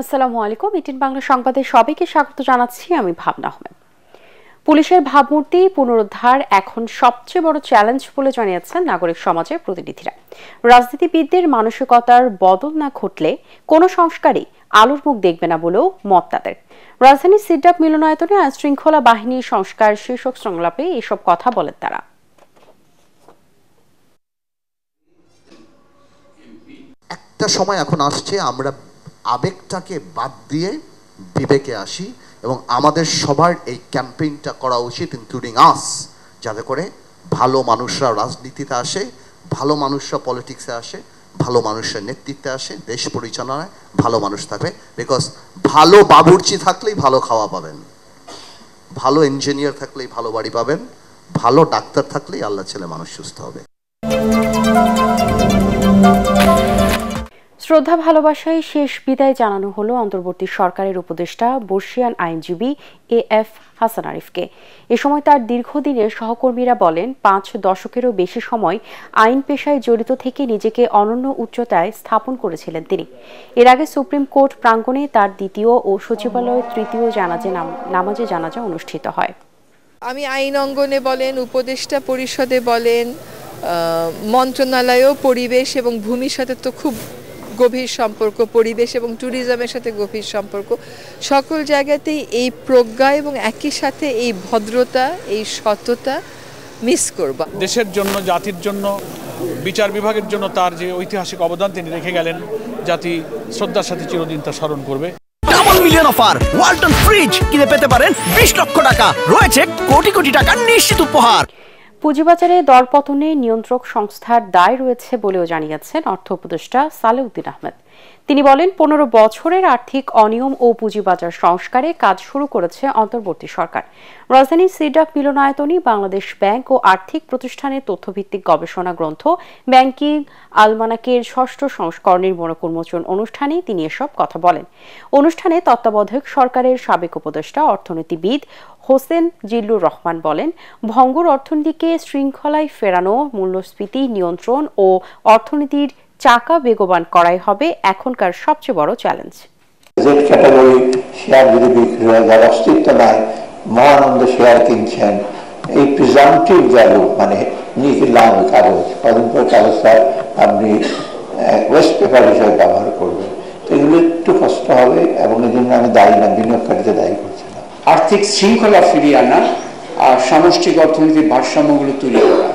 আসসালামু আলাইকুম। ইটিন বাংলা সংবাদে সবাইকে স্বাগত জানাচ্ছি। আমি ভাবনা আহমেদ। পুলিশের ভাবমূর্তি পুনরুদ্ধার এখন সবচেয়ে বড় চ্যালেঞ্জ বলে জানিয়েছেন নাগরিক সমাজের প্রতিনিধিরা। রাজনীতিবিদদের মানসিকতার বদল না ঘটলে কোনো সংস্কারই আলোর মুখ দেখবে না বলেও মত তাদের। রাজধানীর সিডাপ মিলনায়তনে আইনশৃঙ্খলা বাহিনী সংস্কার শীর্ষক সংলাপে এসব কথা বলেন তারা। একটা সময় এখন আসছে আমরা আবেগটাকে বাদ দিয়ে বিবেকে আসি এবং আমাদের সবার এই ক্যাম্পেইনটা করা উচিত, ইনক্লুডিং আস, যাতে করে ভালো মানুষরা রাজনীতিতে আসে, ভালো মানুষরা পলিটিক্সে আসে, ভালো মানুষের নেতৃত্বে আসে, দেশ পরিচালনায় ভালো মানুষ থাকবে। বিকজ ভালো বাবুর্চি থাকলেই ভালো খাওয়া পাবেন, ভালো ইঞ্জিনিয়ার থাকলেই ভালো বাড়ি পাবেন, ভালো ডাক্তার থাকলেই আল্লাহ ছেলে মানুষ সুস্থ হবে। শ্রদ্ধা ভালোবাসায় শেষ বিদায় জানানো হলো অন্তর্বর্তী সরকারের উপদেষ্টা বর্ষিয়ান আইনজীবী এএফ হাসান আরিফকে। এ সময় তার দীর্ঘদিনের সহকর্মীরা বলেন, 5 দশকেরও বেশি সময় আইন পেশায় জড়িত থেকে নিজেকে অনন্য উচ্চতায় স্থাপন করেছিলেন তিনি। এর আগে সুপ্রিম কোর্ট প্রাঙ্গণে তার দ্বিতীয় ও সচিবালয়ের তৃতীয় নামাজে জানাজা অনুষ্ঠিত হয়। আমি আইন অঙ্গনে বলেন, উপদেষ্টা পরিষদে বলেন, মন্ত্রণালয়েও পরিবেশ এবং ভূমির সাথে তো খুব গভীর সম্পর্ক, পরিবেশ এবং ট্যুরিজমের সাথে গভীর সম্পর্ক। সকল জায়গাতেই এই প্রজ্ঞা এবং একই সাথে এই ভদ্রতা, এই সততা মিস করব। দেশের জন্য, জাতির জন্য, বিচার বিভাগের জন্য তার যে ঐতিহাসিক অবদান তিনি রেখে গেলেন, জাতি শ্রদ্ধার সাথে চিরদিন তা স্মরণ করবে। Double million offer, Walton fridge কিনে পেতে পারেন 20 লক্ষ টাকা, রয়েছে কোটি কোটি টাকার নিশ্চিত উপহার। পুঁজিবাজারে দরপতনে নিয়ন্ত্রক সংস্থার দায় রয়েছে বলেও জানিয়েছেন অর্থ উপদেষ্টা সালেউদ্দিন আহমেদ। তিনি বলেন, 15 বছরের আর্থিক অনিয়ম ও পুঁজিবাজার সংস্কারে কাজ শুরু করেছে অন্তর্বর্তী সরকার। রাজধানীর সিডাপ মিলনায়তনে বাংলাদেশ ব্যাংক ও আর্থিক প্রতিষ্ঠানের তথ্যভিত্তিক গবেষণা গ্রন্থ ব্যাংকিং আলমানাকের 6ষ্ঠ সংস্করণের মোড়ক উন্মোচন অনুষ্ঠানে তিনি এসব কথা বলেন। অনুষ্ঠানে তত্ত্বাবধায়ক সরকারের সাবেক উপদেষ্টা অর্থনীতিবিদ হোসেন জিল্লুর রহমান বলেন, ভঙ্গুর অর্থনীতিকে শৃঙ্খলায় ফেরানো, মূল্যস্ফীতি নিয়ন্ত্রণ ও অর্থনীতির চাকা বেগবান করাই হবে এখনকার সবচেয়ে বড় চ্যালেঞ্জ। জেড ক্যাটাগরি শেয়ার যদি বিক্রি হয়, যার অস্তিত্ব নাই, মহানন্দ শেয়ার কিনছেন, এই প্রিজাম্পটিভ ভ্যালু মানে নিজেকে লাভ কাগজ, কদিন পর কাগজটা আপনি ওয়েস্ট পেপার হিসেবে ব্যবহার করবেন, তো এগুলো একটু কষ্ট হবে এবং এই জন্য আমি দায়ী না, বিনিয়োগকারীতে দায়ী করছি না। আর্থিক শৃঙ্খলা ফিরিয়ে আনা আর সামষ্টিক অর্থনীতির ভারসাম্যগুলো তুলে ধরা,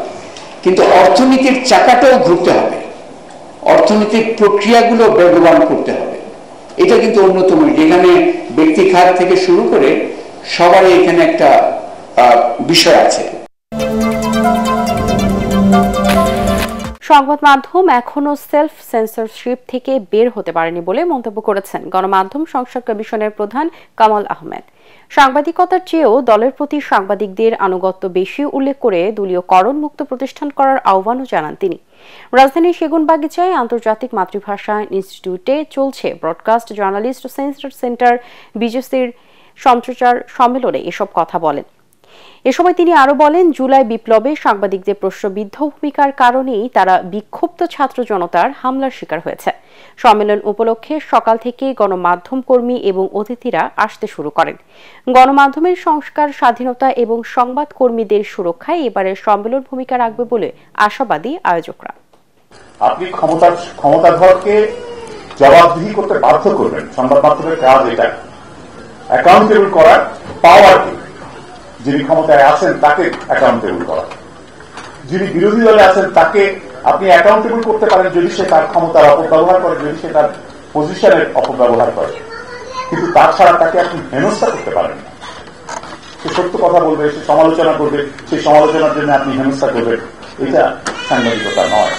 কিন্তু অর্থনীতির চাকাটাও ঘুরতে হবে, অর্থনৈতিক প্রক্রিয়াগুলো বেগবান করতে হবে। এটা কিন্তু অন্যতম, যেখানে ব্যক্তি খাত থেকে শুরু করে সবারই এখানে একটা বিষয় আছে। সংবাদ মাধ্যম এখনো সেলফ সেন্সরশিপ থেকে বের হতে পারেনি বলে মন্তব্য করেছেন গণমাধ্যম সংস্কার কমিশনের প্রধান কামাল আহমেদ। সাংবাদিকতার চেয়েও দলের প্রতি সাংবাদিকদের আনুগত্য বেশি উল্লেখ করে দলীয়করণ মুক্ত প্রতিষ্ঠান করার আহ্বানও জানান তিনি। রাজধানীর সেগুনবাগিচায় আন্তর্জাতিক মাতৃভাষা ইনস্টিটিউটে চলছে ব্রডকাস্ট জার্নালিস্ট সেন্টার বিজেসির সম্প্রচার সম্মেলনে এসব কথা বলেন। এ সময় তিনি আরো বলেন, জুলাই বিপ্লবে সাংবাদিকদের প্রশ্নবিদ্ধ ভূমিকার কারণেই তারা বিক্ষুব্ধ ছাত্র জনতার হামলার শিকার হয়েছে। সম্মেলন উপলক্ষে সকাল থেকে গণমাধ্যম কর্মী এবং অতিথিরা আসতে শুরু করেন। গণমাধ্যমের সংস্কার, স্বাধীনতা এবং সংবাদ কর্মীদের সুরক্ষায় এবারের সম্মেলন ভূমিকা রাখবে বলে আশাবাদী আয়োজকরা। আপনি ক্ষমতাধরকে জবাবদিহি করতে বাধ্য করবেন, সংবাদ মাধ্যমের কাজ এটা, অ্যাকাউন্টেবল করার পাওয়ার কি, যিনি ক্ষমতায় আছেন তাকে অ্যাকাউন্টেবল করা, যিনি বিরোধী দলে আছেন তাকে আপনি অ্যাকাউন্টেবল করতে পারেন যদি সে তার ক্ষমতার অপব্যবহার করে, যদি সে তার পজিশনের অপব্যবহার করে, কিন্তু তাছাড়া তাকে আপনি হেনস্থা করতে পারেন না। সে সত্য কথা বলবে, সে সমালোচনা করবে, সেই সমালোচনার জন্য আপনি হেনস্থা করবেন, এটা সাংবাদিকতা নয়।